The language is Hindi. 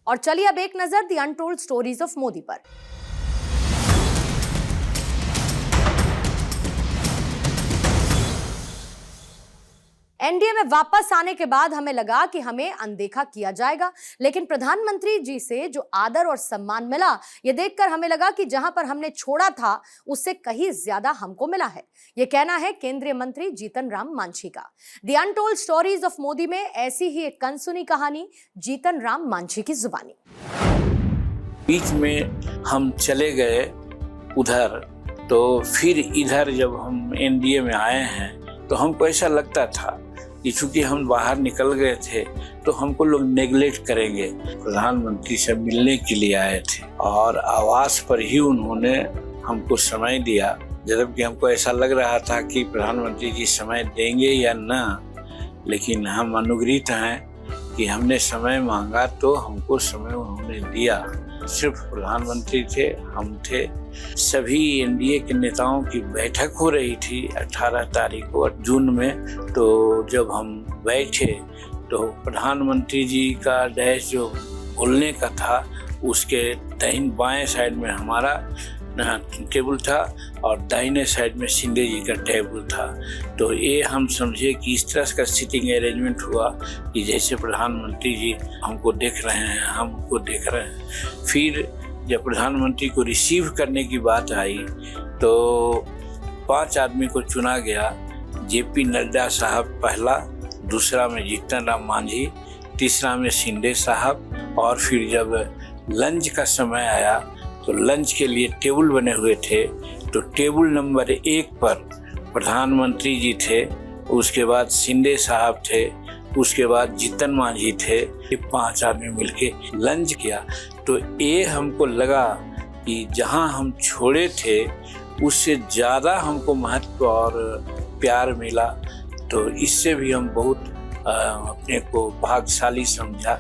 और चलिए अब एक नजर the untold stories of Modi पर। एनडीए में वापस आने के बाद हमें लगा कि हमें अनदेखा किया जाएगा, लेकिन प्रधानमंत्री जी से जो आदर और सम्मान मिला, ये देखकर हमें लगा कि जहां पर हमने छोड़ा था उससे कहीं ज्यादा हमको मिला है। ये कहना है केंद्रीय मंत्री जीतन राम मांझी का। The untold stories of Modi में ऐसी ही एक अनसुनी कहानी, जीतन राम मांझी की जुबानी। बीच में हम चले गए उधर, तो फिर इधर जब हम एनडीए में आए हैं तो हमको ऐसा लगता था कि चूंकि हम बाहर निकल गए थे तो हमको लोग नेग्लेक्ट करेंगे। प्रधानमंत्री से मिलने के लिए आए थे और आवास पर ही उन्होंने हमको समय दिया, जबकि हमको ऐसा लग रहा था कि प्रधानमंत्री जी समय देंगे या ना, लेकिन हम अनुग्रहित हैं कि हमने समय मांगा तो हमको समय उन्होंने दिया। सिर्फ प्रधानमंत्री थे, हम थे, सभी एनडीए के नेताओं की बैठक हो रही थी 18 तारीख को जून में। तो जब हम बैठे तो प्रधानमंत्री जी का डैश जो बोलने का था उसके दाहिने बाएं साइड में हमारा टेबल था और दाहिने साइड में शिंदे जी का टेबल था। तो ये हम समझे कि इस तरह का सीटिंग अरेंजमेंट हुआ कि जैसे प्रधानमंत्री जी हमको देख रहे हैं, हम उनको देख रहे हैं। फिर जब प्रधानमंत्री को रिसीव करने की बात आई तो 5 आदमी को चुना गया। जेपी नड्डा साहब पहला, दूसरा में जीतन राम मांझी, तीसरा में शिंदे साहब। और फिर जब लंच का समय आया तो लंच के लिए टेबल बने हुए थे, तो टेबल नंबर 1 पर प्रधानमंत्री जी थे, उसके बाद शिंदे साहब थे, उसके बाद जीतन मांझी थे। ये 5 आदमी मिलके लंच किया। तो ये हमको लगा कि जहां हम छोड़े थे उससे ज़्यादा हमको महत्व और प्यार मिला। तो इससे भी हम बहुत अपने को भाग्यशाली समझा।